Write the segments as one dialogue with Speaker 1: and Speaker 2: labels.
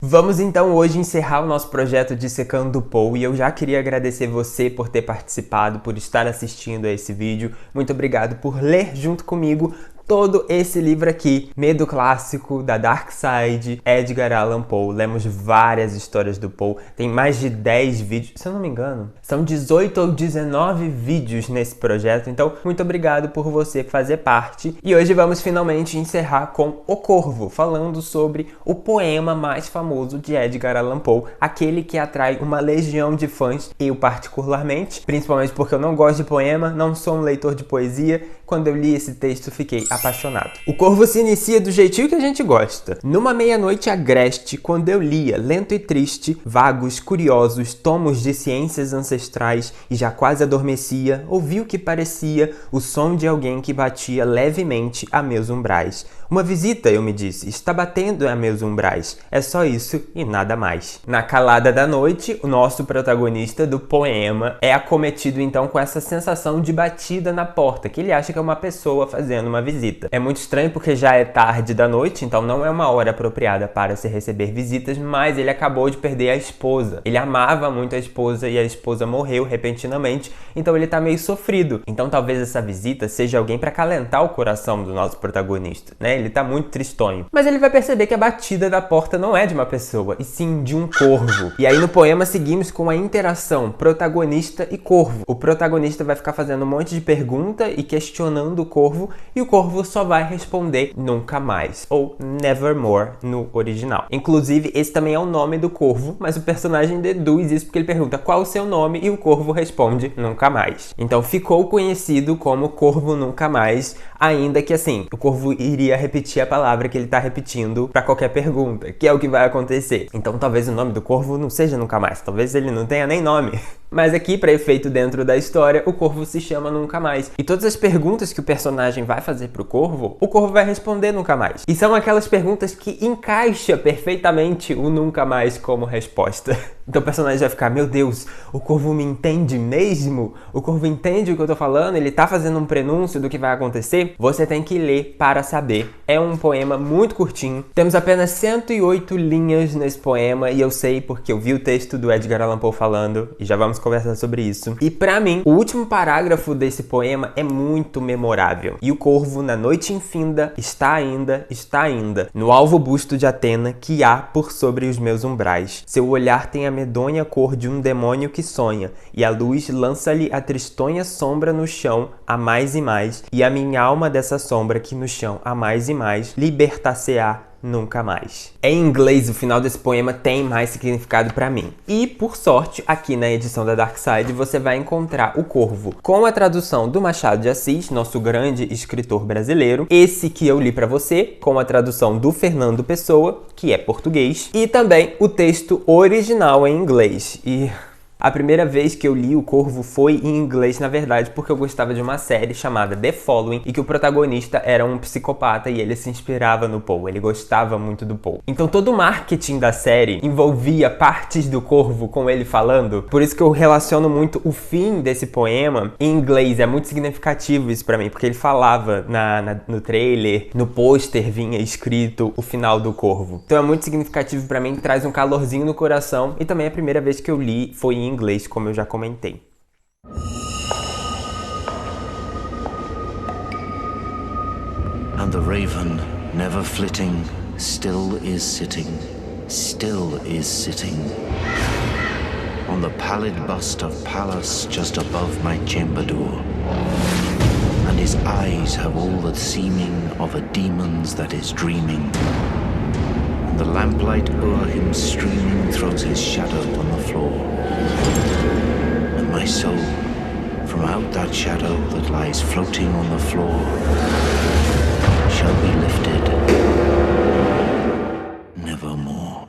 Speaker 1: Vamos então hoje encerrar o nosso projeto Dissecando Poe e eu já queria agradecer você por ter participado, por estar assistindo a esse vídeo. Muito obrigado por ler junto comigo todo esse livro aqui, Medo Clássico, da Dark Side, Edgar Allan Poe. Lemos várias histórias do Poe, tem mais de 10 vídeos, se eu não me engano, são 18 ou 19 vídeos nesse projeto, então muito obrigado por você fazer parte. E hoje vamos finalmente encerrar com O Corvo, falando sobre o poema mais famoso de Edgar Allan Poe, aquele que atrai uma legião de fãs, eu particularmente, principalmente porque eu não gosto de poema, não sou um leitor de poesia. Quando eu li esse texto, fiquei apaixonado. O Corvo se inicia do jeitinho que a gente gosta. Numa meia-noite agreste, quando eu lia, lento e triste, vagos, curiosos, tomos de ciências ancestrais e já quase adormecia, ouvi o que parecia o som de alguém que batia levemente a meus umbrais. Uma visita, eu me disse, está batendo a meus umbrais. É só isso e nada mais. Na calada da noite, o nosso protagonista do poema é acometido então com essa sensação de batida na porta, que ele acha que é uma pessoa fazendo uma visita. É muito estranho porque já é tarde da noite, então não é uma hora apropriada para se receber visitas, mas ele acabou de perder a esposa. Ele amava muito a esposa e a esposa morreu repentinamente, então ele tá meio sofrido. Então talvez essa visita seja alguém para acalentar o coração do nosso protagonista, né? Ele tá muito tristonho. Mas ele vai perceber que a batida da porta não é de uma pessoa, e sim de um corvo. E aí no poema seguimos com a interação protagonista e corvo. O protagonista vai ficar fazendo um monte de pergunta e questionando o corvo, e o corvo só vai responder nunca mais, ou nevermore no original. Inclusive, esse também é o nome do corvo, mas o personagem deduz isso porque ele pergunta qual o seu nome e o corvo responde nunca mais. Então ficou conhecido como Corvo Nunca Mais, ainda que assim, o corvo iria repetir a palavra que ele tá repetindo para qualquer pergunta, que é o que vai acontecer. Então talvez o nome do corvo não seja Nunca Mais, talvez ele não tenha nem nome. Mas aqui, para efeito dentro da história, o corvo se chama Nunca Mais. E todas as perguntas que o personagem vai fazer pro corvo, o corvo vai responder nunca mais. E são aquelas perguntas que encaixa perfeitamente o nunca mais como resposta. Então o personagem vai ficar, meu Deus, o corvo me entende mesmo? O corvo entende o que eu tô falando? Ele tá fazendo um prenúncio do que vai acontecer? Você tem que ler para saber. É um poema muito curtinho. Temos apenas 108 linhas nesse poema e eu sei porque eu vi o texto do Edgar Allan Poe falando e já vamos conversar sobre isso. E pra mim, o último parágrafo desse poema é muito memorável. E o corvo, na noite infinda, está ainda, no alvo busto de Atena que há por sobre os meus umbrais. Seu olhar tem a medonha cor de um demônio que sonha, e a luz lança-lhe a tristonha sombra no chão a mais e mais, e a minha alma dessa sombra que no chão a mais e mais libertar-se-á nunca mais. Em inglês, o final desse poema tem mais significado pra mim. E, por sorte, aqui na edição da Dark Side, você vai encontrar o Corvo com a tradução do Machado de Assis, nosso grande escritor brasileiro. Esse que eu li pra você, com a tradução do Fernando Pessoa, que é português. E também o texto original em inglês. E a primeira vez que eu li O Corvo foi em inglês, na verdade, porque eu gostava de uma série chamada The Following e que o protagonista era um psicopata e ele se inspirava no Poe, ele gostava muito do Poe. Então todo o marketing da série envolvia partes do Corvo com ele falando, por isso que eu relaciono muito o fim desse poema em inglês, é muito significativo isso pra mim, porque ele falava no trailer, no pôster vinha escrito o final do Corvo. Então é muito significativo pra mim, traz um calorzinho no coração e também a primeira vez que eu li foi em inglês, como eu já comentei.
Speaker 2: And the raven, never flitting, still is sitting on the pallid bust of Pallas just above my chamber door. And his eyes have all the seeming of a demon's that is dreaming. And the lamplight o'er him streaming throws his shadow on the floor. And my soul, from out that shadow that lies floating on the floor, shall be lifted nevermore.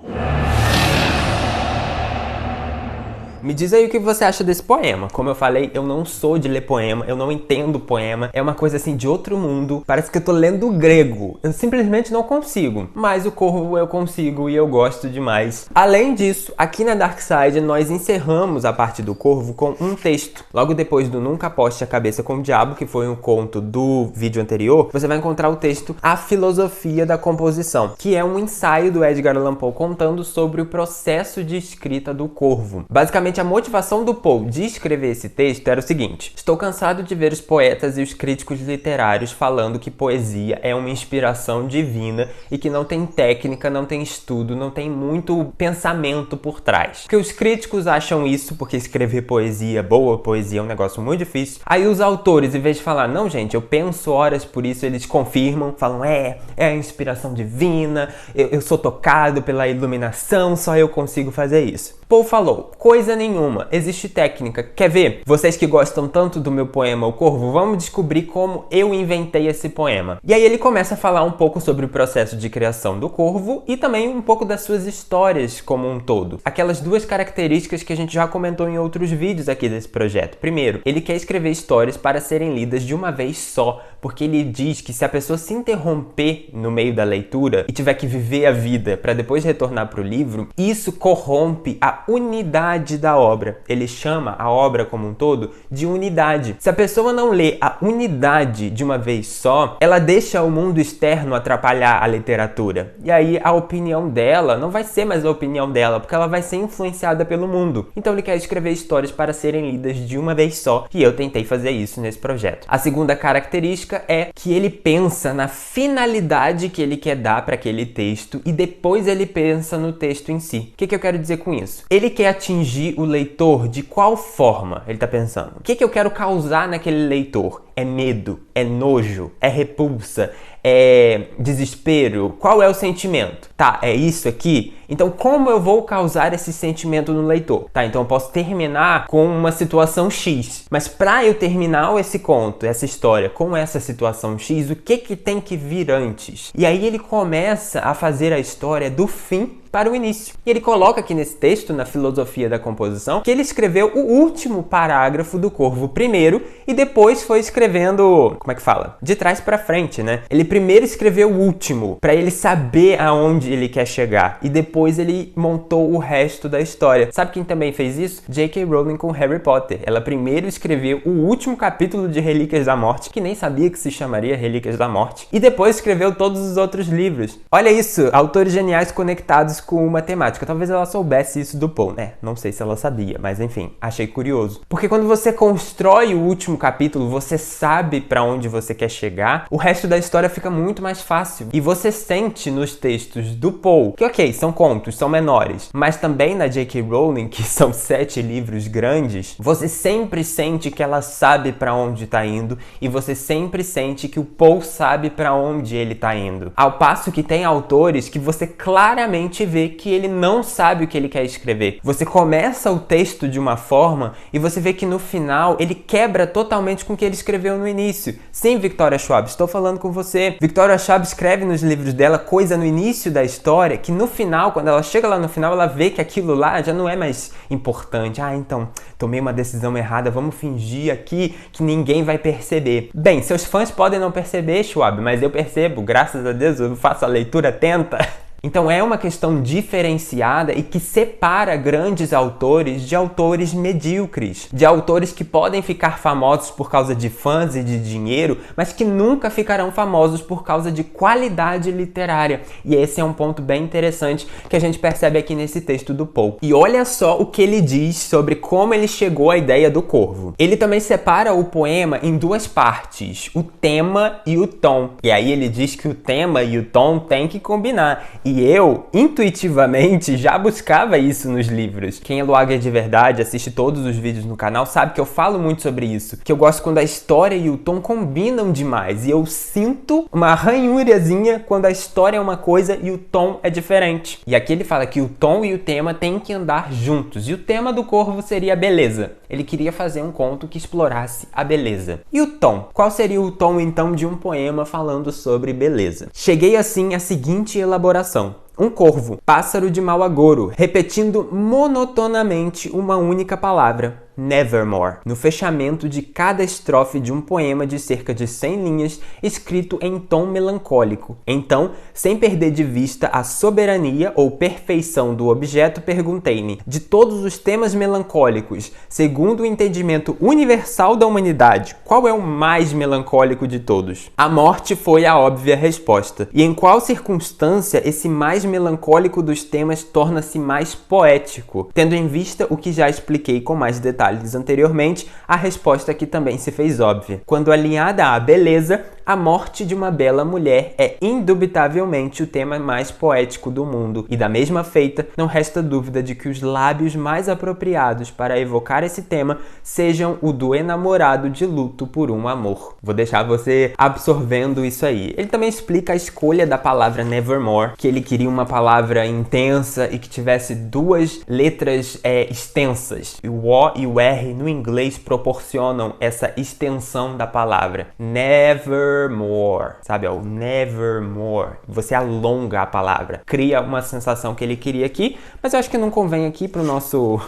Speaker 1: Me diz aí o que você acha desse poema. Como eu falei, eu não sou de ler poema, eu não entendo poema, é uma coisa assim de outro mundo, parece que eu tô lendo grego, eu simplesmente não consigo, mas o Corvo eu consigo e eu gosto demais. Além disso, aqui na Dark Side nós encerramos a parte do Corvo com um texto. Logo depois do Nunca Aposte a Cabeça com o Diabo, que foi um conto do vídeo anterior, você vai encontrar o texto A Filosofia da Composição, que é um ensaio do Edgar Allan Poe contando sobre o processo de escrita do Corvo. Basicamente, a motivação do Poe de escrever esse texto era o seguinte: estou cansado de ver os poetas e os críticos literários falando que poesia é uma inspiração divina e que não tem técnica, não tem estudo, não tem muito pensamento por trás. Porque os críticos acham isso, porque escrever poesia, boa poesia, é um negócio muito difícil. Aí os autores, em vez de falar, não gente, eu penso horas por isso, eles confirmam, falam, é a inspiração divina, eu sou tocado pela iluminação, só eu consigo fazer isso. Poe falou, coisa nenhuma, existe técnica. Quer ver? Vocês que gostam tanto do meu poema O Corvo, vamos descobrir como eu inventei esse poema. E aí ele começa a falar um pouco sobre o processo de criação do Corvo e também um pouco das suas histórias como um todo. Aquelas duas características que a gente já comentou em outros vídeos aqui desse projeto. Primeiro, ele quer escrever histórias para serem lidas de uma vez só, porque ele diz que se a pessoa se interromper no meio da leitura e tiver que viver a vida para depois retornar para o livro, isso corrompe a unidade da obra. Ele chama a obra como um todo de unidade. Se a pessoa não lê a unidade de uma vez só, ela deixa o mundo externo atrapalhar a literatura. E aí a opinião dela não vai ser mais a opinião dela, porque ela vai ser influenciada pelo mundo. Então ele quer escrever histórias para serem lidas de uma vez só, e eu tentei fazer isso nesse projeto. A segunda característica é que ele pensa na finalidade que ele quer dar para aquele texto e depois ele pensa no texto em si. O que eu quero dizer com isso? Ele quer atingir o leitor de qual forma? Ele tá pensando. O que eu quero causar naquele leitor? É medo? É nojo? É repulsa? É desespero? Qual é o sentimento? Tá, é isso aqui? Então como eu vou causar esse sentimento no leitor? Tá, então eu posso terminar com uma situação X. Mas para eu terminar esse conto, essa história com essa situação X, o que tem que vir antes? E aí ele começa a fazer a história do fim para o início. E ele coloca aqui nesse texto, na Filosofia da Composição, que ele escreveu o último parágrafo do Corvo primeiro e depois foi escrevendo, como é que fala? De trás para frente, né? Ele primeiro escreveu o último, para ele saber aonde ele quer chegar, e depois ele montou o resto da história. Sabe quem também fez isso? J.K. Rowling com Harry Potter. Ela primeiro escreveu o último capítulo de Relíquias da Morte, que nem sabia que se chamaria Relíquias da Morte, e depois escreveu todos os outros livros. Olha isso, autores geniais conectados com matemática. Talvez ela soubesse isso do Poe, né? Não sei se ela sabia, mas enfim, achei curioso. Porque quando você constrói o último capítulo, você sabe para onde você quer chegar, o resto da história fica muito mais fácil. E você sente nos textos do Poe, que ok, são contos, são menores, mas também na J.K. Rowling, que são 7 livros grandes, você sempre sente que ela sabe para onde tá indo e você sempre sente que o Poe sabe para onde ele tá indo. Ao passo que tem autores que você claramente vê que ele não sabe o que ele quer escrever. Você começa o texto de uma forma e você vê que no final ele quebra totalmente com o que ele escreveu no início. Sim, Victoria Schwab, estou falando com você. Victoria Schwab escreve nos livros dela coisa no início da história que no final, quando ela chega lá no final, ela vê que aquilo lá já não é mais importante. Ah, então, tomei uma decisão errada, vamos fingir aqui que ninguém vai perceber. Bem, seus fãs podem não perceber, Schwab, mas eu percebo, graças a Deus, eu faço a leitura atenta. Então é uma questão diferenciada e que separa grandes autores de autores medíocres, de autores que podem ficar famosos por causa de fãs e de dinheiro, mas que nunca ficarão famosos por causa de qualidade literária. E esse é um ponto bem interessante que a gente percebe aqui nesse texto do Poe. E olha só o que ele diz sobre como ele chegou à ideia do Corvo. Ele também separa o poema em duas partes, o tema e o tom. E aí ele diz que o tema e o tom têm que combinar. E eu, intuitivamente, já buscava isso nos livros. Quem é Luaga de verdade, assiste todos os vídeos no canal, sabe que eu falo muito sobre isso. Que eu gosto quando a história e o tom combinam demais. E eu sinto uma ranhurazinha quando a história é uma coisa e o tom é diferente. E aqui ele fala que o tom e o tema têm que andar juntos. E o tema do Corvo seria a beleza. Ele queria fazer um conto que explorasse a beleza. E o tom? Qual seria o tom, então, de um poema falando sobre beleza? Cheguei, assim, à seguinte elaboração. Um corvo, pássaro de mau agouro, repetindo monotonamente uma única palavra, Nevermore, no fechamento de cada estrofe de um poema de cerca de 100 linhas, escrito em tom melancólico. Então, sem perder de vista a soberania ou perfeição do objeto, perguntei-me, de todos os temas melancólicos, segundo o entendimento universal da humanidade, qual é o mais melancólico de todos? A morte foi a óbvia resposta. E em qual circunstância esse mais melancólico dos temas torna-se mais poético? Tendo em vista o que já expliquei com mais detalhes anteriormente, a resposta aqui também se fez óbvia. Quando alinhada à beleza, a morte de uma bela mulher é indubitavelmente o tema mais poético do mundo. E da mesma feita, não resta dúvida de que os lábios mais apropriados para evocar esse tema sejam o do enamorado de luto por um amor. Vou deixar você absorvendo isso aí. Ele também explica a escolha da palavra Nevermore, que ele queria uma palavra intensa e que tivesse duas letras extensas. O O e o R no inglês proporcionam essa extensão da palavra. Nevermore, sabe? O nevermore. Você alonga a palavra. Cria uma sensação que ele queria aqui, mas eu acho que não convém aqui pro nosso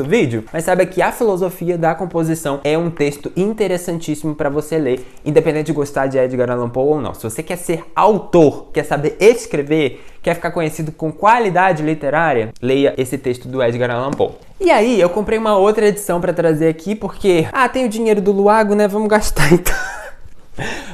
Speaker 1: vídeo. Mas saiba que A Filosofia da Composição é um texto interessantíssimo para você ler, independente de gostar de Edgar Allan Poe ou não. Se você quer ser autor, quer saber escrever, quer ficar conhecido com qualidade literária, leia esse texto do Edgar Allan Poe. E aí, eu comprei uma outra edição para trazer aqui porque, tem o dinheiro do Luago, né? Vamos gastar então.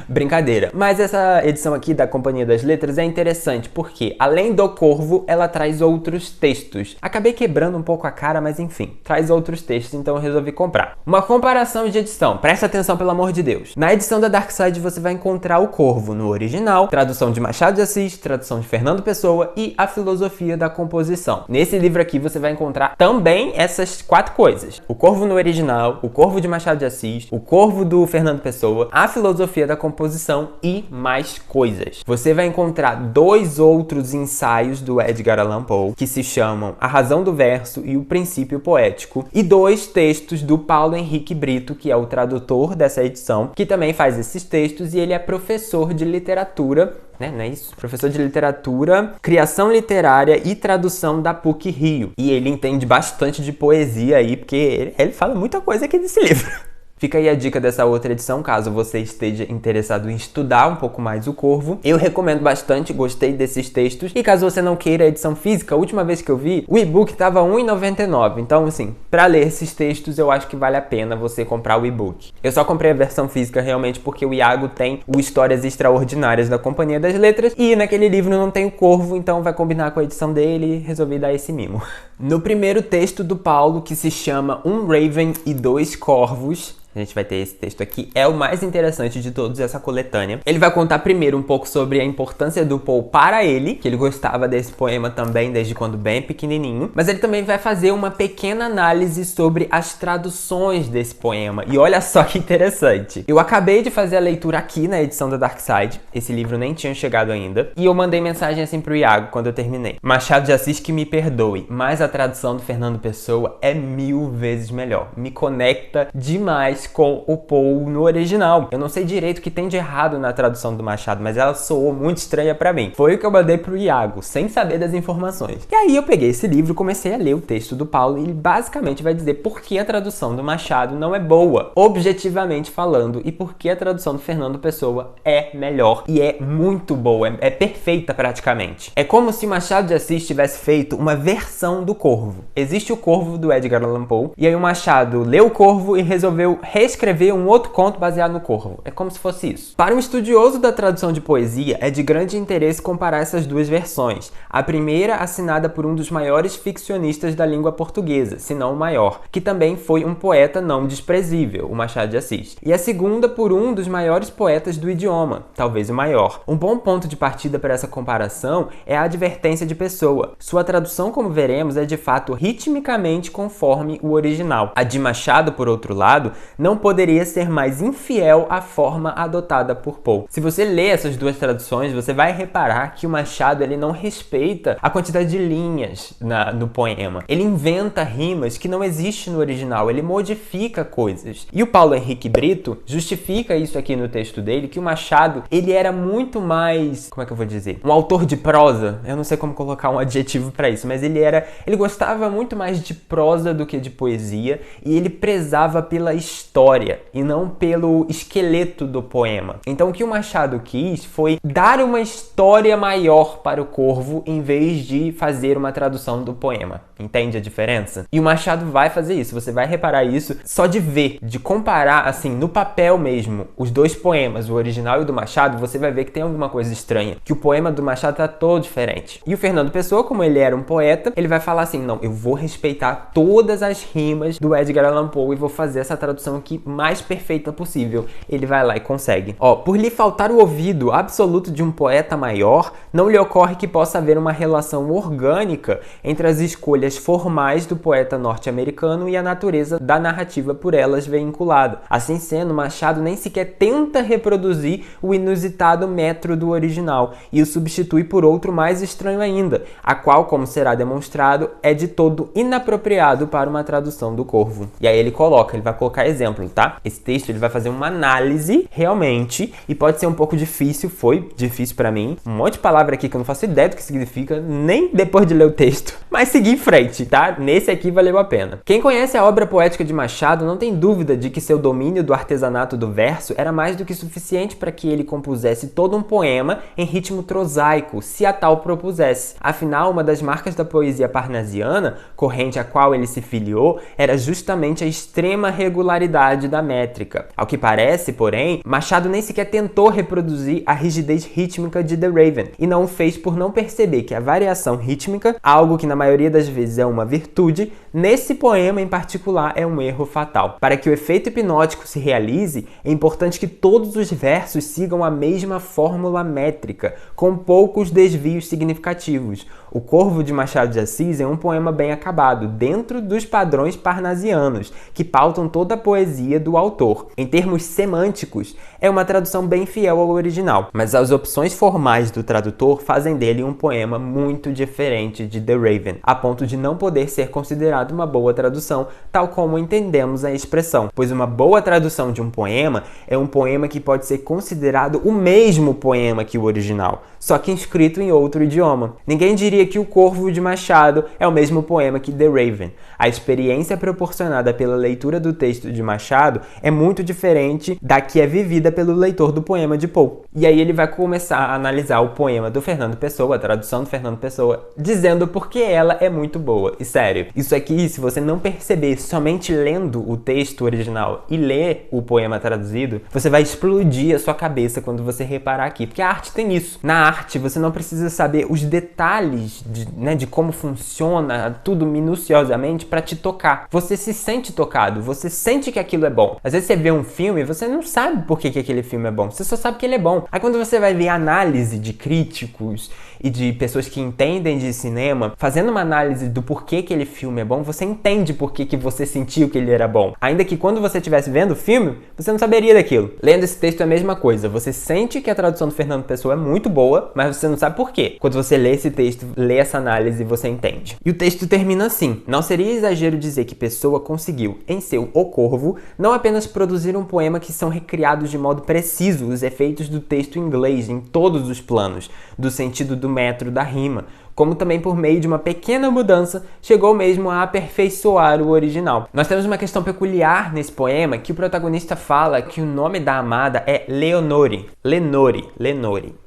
Speaker 1: Brincadeira. Mas essa edição aqui da Companhia das Letras é interessante porque, além do Corvo, ela traz outros textos. Acabei quebrando um pouco a cara, mas enfim, traz outros textos, então eu resolvi comprar. Uma comparação de edição. Presta atenção, pelo amor de Deus. Na edição da Dark Side você vai encontrar o Corvo no original, tradução de Machado de Assis, tradução de Fernando Pessoa e A Filosofia da Composição. Nesse livro aqui você vai encontrar também essas 4 coisas. O Corvo no original, o Corvo de Machado de Assis, o Corvo do Fernando Pessoa, A Filosofia da Composição e mais coisas. Você vai encontrar 2 outros ensaios do Edgar Allan Poe que se chamam A Razão do Verso e O Princípio Poético e 2 textos do Paulo Henrique Brito, que é o tradutor dessa edição, que também faz esses textos e ele é professor de literatura, não é isso? Professor de literatura, criação literária e tradução da PUC Rio. E ele entende bastante de poesia aí, porque ele fala muita coisa aqui nesse livro. Fica aí a dica dessa outra edição, caso você esteja interessado em estudar um pouco mais o Corvo. Eu recomendo bastante, gostei desses textos. E caso você não queira a edição física, a última vez que eu vi, o e-book tava R$ 1,99. Então, assim, pra ler esses textos, eu acho que vale a pena você comprar o e-book. Eu só comprei a versão física realmente porque o Iago tem o Histórias Extraordinárias da Companhia das Letras e naquele livro não tem o Corvo, então vai combinar com a edição dele e resolvi dar esse mimo. No primeiro texto do Paulo, que se chama Um Raven e Dois Corvos, a gente vai ter esse texto aqui, é o mais interessante de todos, essa coletânea. Ele vai contar primeiro um pouco sobre a importância do Poe para ele, que ele gostava desse poema também desde quando bem pequenininho, mas ele também vai fazer uma pequena análise sobre as traduções desse poema. E olha só que interessante. Eu acabei de fazer a leitura aqui na edição da Dark Side, esse livro nem tinha chegado ainda, e eu mandei mensagem assim pro Iago quando eu terminei. Machado de Assis que me perdoe, mas a tradução do Fernando Pessoa é 1000 vezes melhor. Me conecta demais com o Poe no original. Eu não sei direito o que tem de errado na tradução do Machado, mas ela soou muito estranha pra mim. Foi o que eu mandei pro Iago, sem saber das informações. E aí eu peguei esse livro, comecei a ler o texto do Paulo e ele basicamente vai dizer por que a tradução do Machado não é boa, objetivamente falando, e por que a tradução do Fernando Pessoa é melhor e é muito boa, é perfeita praticamente. É como se Machado de Assis tivesse feito uma versão do Corvo. Existe o Corvo do Edgar Allan Poe, e aí o Machado leu o Corvo e resolveu reescrever um outro conto baseado no Corvo. É como se fosse isso. Para um estudioso da tradução de poesia, é de grande interesse comparar essas duas versões. A primeira assinada por um dos maiores ficcionistas da língua portuguesa, se não o maior, que também foi um poeta não desprezível, o Machado de Assis. E a segunda por um dos maiores poetas do idioma, talvez o maior. Um bom ponto de partida para essa comparação é a advertência de Pessoa. Sua tradução, como veremos, é de fato ritmicamente conforme o original. A de Machado, por outro lado, não poderia ser mais infiel à forma adotada por Poe. Se você lê essas duas traduções, você vai reparar que o Machado ele não respeita a quantidade de linhas no poema. Ele inventa rimas que não existem no original, ele modifica coisas. E o Paulo Henrique Brito justifica isso aqui no texto dele, que o Machado, ele era muito mais, como é que eu vou dizer? Um autor de prosa. Eu não sei como colocar um adjetivo para isso, mas ele gostava muito mais de prosa do que de poesia, e ele prezava pela história e não pelo esqueleto do poema. Então o que o Machado quis foi dar uma história maior para o Corvo em vez de fazer uma tradução do poema. Entende a diferença? E o Machado vai fazer isso, você vai reparar isso só de ver, de comparar assim no papel mesmo os dois poemas, o original e o do Machado, você vai ver que tem alguma coisa estranha, que o poema do Machado tá todo diferente. E o Fernando Pessoa, como ele era um poeta, ele vai falar assim, não, eu vou respeitar todas as rimas do Edgar Allan Poe e vou fazer essa tradução aqui mais perfeita possível. Ele vai lá e consegue. Por lhe faltar o ouvido absoluto de um poeta maior, não lhe ocorre que possa haver uma relação orgânica entre as escolhas formais do poeta norte-americano e a natureza da narrativa por elas vinculada. Assim sendo, Machado nem sequer tenta reproduzir o inusitado metro do original e o substitui por outro mais estranho ainda, a qual, como será demonstrado, é de todo inapropriado para uma tradução do Corvo. E aí ele vai colocar exemplo, tá? Esse texto ele vai fazer uma análise realmente, e pode ser um pouco difícil, foi difícil pra mim, um monte de palavra aqui que eu não faço ideia do que significa, nem depois de ler o texto, mas seguir em frente, tá? Nesse aqui valeu a pena. Quem conhece a obra poética de Machado não tem dúvida de que seu domínio do artesanato do verso era mais do que suficiente para que ele compusesse todo um poema em ritmo prosaico, se a tal propusesse. Afinal, uma das marcas da poesia parnasiana, corrente a qual ele se filiou, era justamente a extrema regularidade da métrica. Ao que parece, porém, Machado nem sequer tentou reproduzir a rigidez rítmica de The Raven, e não o fez por não perceber que a variação rítmica, algo que na maioria das vezes é uma virtude, nesse poema em particular é um erro fatal. Para que o efeito hipnótico se realize, é importante que todos os versos sigam a mesma fórmula métrica, com poucos desvios significativos. O Corvo de Machado de Assis é um poema bem acabado, dentro dos padrões parnasianos, que pautam toda a poesia do autor. Em termos semânticos, é uma tradução bem fiel ao original, mas as opções formais do tradutor fazem dele um poema muito diferente de The Raven, a ponto de não poder ser considerado uma boa tradução, tal como entendemos a expressão, pois uma boa tradução de um poema é um poema que pode ser considerado o mesmo poema que o original, só que escrito em outro idioma. Ninguém diria que o Corvo de Machado é o mesmo poema que The Raven. A experiência proporcionada pela leitura do texto de Machado é muito diferente da que é vivida pelo leitor do poema de Poe. E aí ele vai começar a analisar o poema do Fernando Pessoa, a tradução do Fernando Pessoa, dizendo porque ela é muito boa. E sério, isso aqui, se você não perceber somente lendo o texto original e ler o poema traduzido, você vai explodir a sua cabeça quando você reparar aqui, porque a arte tem isso. Na arte, você não precisa saber os detalhes de como funciona tudo minuciosamente para te tocar. Você se sente tocado, você sente que aquilo é bom. Às vezes você vê um filme e você não sabe por que aquele filme é bom, você só sabe que ele é bom. Aí quando você vai ver a análise de críticos e de pessoas que entendem de cinema, fazendo uma análise do porquê que aquele filme é bom, você entende por que você sentiu que ele era bom. Ainda que quando você estivesse vendo o filme, você não saberia daquilo. Lendo esse texto é a mesma coisa. Você sente que a tradução do Fernando Pessoa é muito boa, mas você não sabe por quê. Quando você lê esse texto, lê essa análise, você entende. E o texto termina assim: não seria exagero dizer que Pessoa conseguiu, em seu O Corvo, não apenas produzir um poema que são recriados de modo preciso os efeitos do texto inglês em todos os planos, do sentido do metro da rima, como também por meio de uma pequena mudança, chegou mesmo a aperfeiçoar o original. Nós temos uma questão peculiar nesse poema, que o protagonista fala que o nome da amada é Lenore.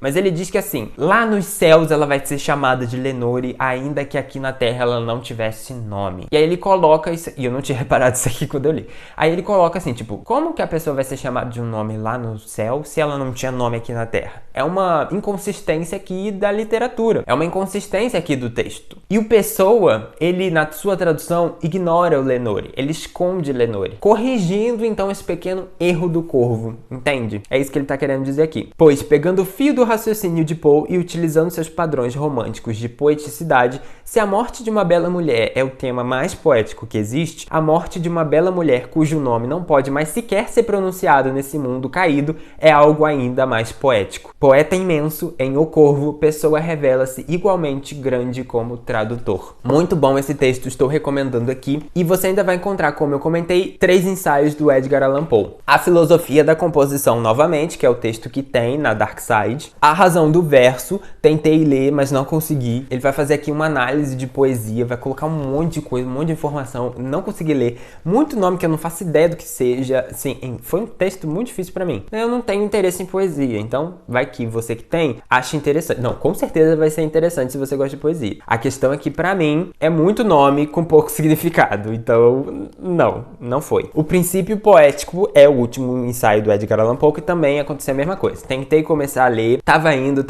Speaker 1: Mas ele diz que assim, lá nos céus ela vai ser chamada de Lenore, ainda que aqui na terra ela não tivesse nome. E aí ele coloca isso, e eu não tinha reparado isso aqui quando eu li. Aí ele coloca assim, tipo, como que a pessoa vai ser chamada de um nome lá no céu se ela não tinha nome aqui na terra? É uma inconsistência aqui da literatura. É uma inconsistência consistência aqui do texto. E o Pessoa, ele na sua tradução ignora o Lenore, ele esconde Lenore, corrigindo então esse pequeno erro do Corvo, entende? É isso que ele tá querendo dizer aqui. Pois, pegando o fio do raciocínio de Poe e utilizando seus padrões românticos de poeticidade, se a morte de uma bela mulher é o tema mais poético que existe, a morte de uma bela mulher cujo nome não pode mais sequer ser pronunciado nesse mundo caído é algo ainda mais poético. Poeta imenso, em O Corvo, Pessoa revela-se igualmente grande como tradutor. Muito bom esse texto, estou recomendando aqui. E você ainda vai encontrar, como eu comentei, 3 ensaios do Edgar Allan Poe. A Filosofia da Composição, novamente, que é o texto que tem na Dark Side. A Razão do Verso, tentei ler, mas não consegui. Ele vai fazer aqui uma análise de poesia, vai colocar um monte de coisa, um monte de informação, não consegui ler. Muito nome que eu não faço ideia do que seja. Assim, foi um texto muito difícil pra mim. Eu não tenho interesse em poesia, então vai que você que tem, acha interessante. Não, com certeza vai ser interessante se você gosta de poesia. A questão é que pra mim é muito nome com pouco significado, então não foi. O Princípio Poético é o último ensaio do Edgar Allan Poe, que também aconteceu a mesma coisa. Tentei começar a ler, tava indo,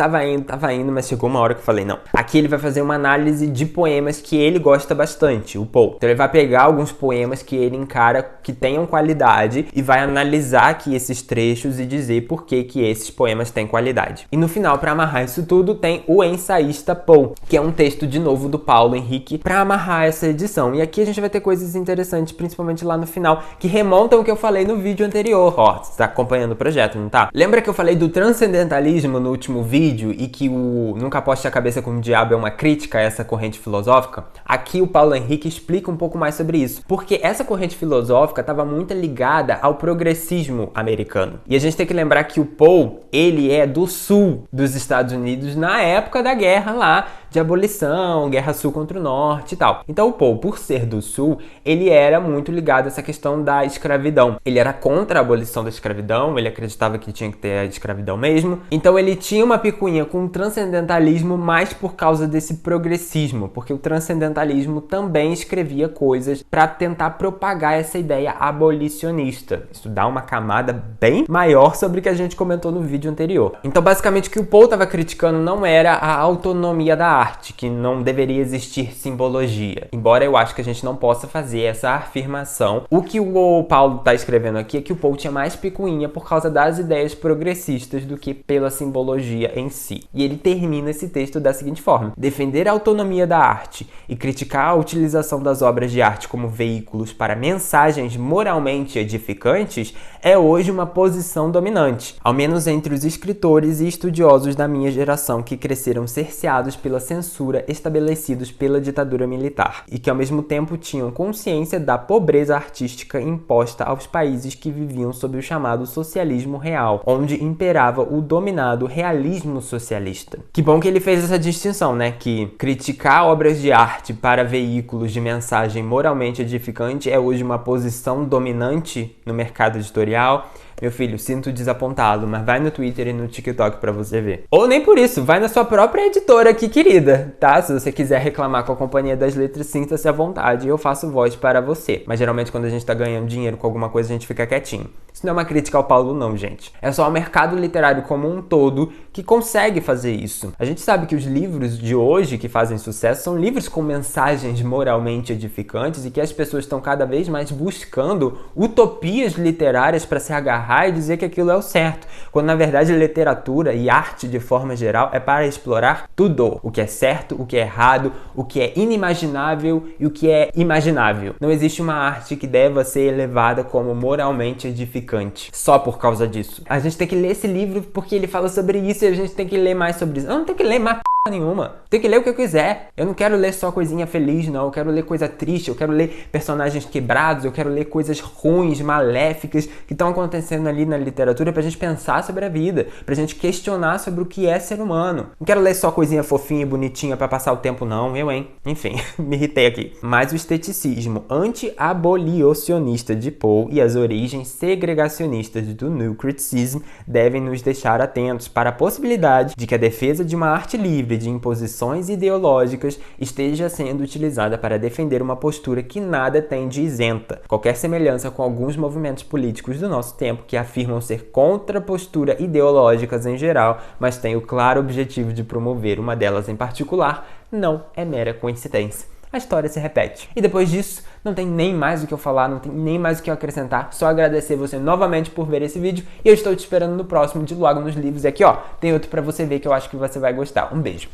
Speaker 1: mas chegou uma hora que eu falei, não. Aqui ele vai fazer uma análise de poemas que ele gosta bastante, o Poe. Então ele vai pegar alguns poemas que ele encara que tenham qualidade e vai analisar aqui esses trechos e dizer por que esses poemas têm qualidade. E no final, para amarrar isso tudo, tem o Ensaísta Poe, que é um texto de novo do Paulo Henrique para amarrar essa edição. E aqui a gente vai ter coisas interessantes, principalmente lá no final, que remontam o que eu falei no vídeo anterior. Ó, você tá acompanhando o projeto, não tá? Lembra que eu falei do transcendentalismo no último vídeo e que o Nunca Aposte a Cabeça com o Diabo é uma crítica a essa corrente filosófica? Aqui o Paulo Henrique explica um pouco mais sobre isso, porque essa corrente filosófica estava muito ligada ao progressismo americano. E a gente tem que lembrar que o Poe, ele é do sul dos Estados Unidos na época da guerra lá de abolição, guerra sul contra o norte e tal. Então o Poe, por ser do sul, ele era muito ligado a essa questão da escravidão. Ele era contra a abolição da escravidão, ele acreditava que tinha que ter a escravidão mesmo. Então ele tinha uma picuinha com o transcendentalismo mais por causa desse progressismo, porque o transcendentalismo também escrevia coisas para tentar propagar essa ideia abolicionista. Isso dá uma camada bem maior sobre o que a gente comentou no vídeo anterior. Então basicamente o que o Poe estava criticando não era a autonomia da arte, que não deveria existir simbologia. Embora eu acho que a gente não possa fazer essa afirmação. O que o Paulo está escrevendo aqui é que o Poe tinha mais picuinha por causa das ideias progressistas do que pela simbologia em si. E ele termina esse texto da seguinte forma: defender a autonomia da arte e criticar a utilização das obras de arte como veículos para mensagens moralmente edificantes é hoje uma posição dominante, ao menos entre os escritores e estudiosos da minha geração que cresceram cerceados pela censura estabelecidos pela ditadura militar e que ao mesmo tempo tinham consciência da pobreza artística imposta aos países que viviam sob o chamado socialismo real, onde imperava o dominado realismo socialista. Que bom que ele fez essa distinção, né? Que criticar obras de arte para veículos de mensagem moralmente edificante é hoje uma posição dominante no mercado editorial. Meu filho, sinto desapontado, mas vai no Twitter e no TikTok pra você ver. Ou nem por isso, vai na sua própria editora aqui, querida, tá? Se você quiser reclamar com a Companhia das Letras, sinta-se à vontade, eu faço voz para você. Mas geralmente quando a gente tá ganhando dinheiro com alguma coisa, a gente fica quietinho. Isso não é uma crítica ao Paulo não, gente. É só o mercado literário como um todo que consegue fazer isso. A gente sabe que os livros de hoje que fazem sucesso são livros com mensagens moralmente edificantes e que as pessoas estão cada vez mais buscando utopias literárias para se agarrar e dizer que aquilo é o certo, quando na verdade literatura e arte de forma geral é para explorar tudo, o que é certo, o que é errado, o que é inimaginável e o que é imaginável. Não existe uma arte que deva ser elevada como moralmente edificante só por causa disso. A gente tem que ler esse livro porque ele fala sobre isso e a gente tem que ler mais sobre isso. Eu não tenho que ler mais nenhuma. Tem que ler o que eu quiser. Eu não quero ler só coisinha feliz, não. Eu quero ler coisa triste, eu quero ler personagens quebrados, eu quero ler coisas ruins, maléficas que estão acontecendo ali na literatura pra gente pensar sobre a vida, pra gente questionar sobre o que é ser humano. Não quero ler só coisinha fofinha e bonitinha pra passar o tempo, não. Eu, hein? Enfim, me irritei aqui. Mas o esteticismo anti-abolicionista de Poe e as origens segregacionistas do New Criticism devem nos deixar atentos para a possibilidade de que a defesa de uma arte livre de imposições ideológicas esteja sendo utilizada para defender uma postura que nada tem de isenta. Qualquer semelhança com alguns movimentos políticos do nosso tempo que afirmam ser contra postura ideológicas em geral, mas têm o claro objetivo de promover uma delas em particular, não é mera coincidência. A história se repete. E depois disso, não tem nem mais o que eu falar, não tem nem mais o que eu acrescentar, só agradecer você novamente por ver esse vídeo e eu estou te esperando no próximo de Logo nos Livros. E aqui, ó, tem outro pra você ver que eu acho que você vai gostar. Um beijo!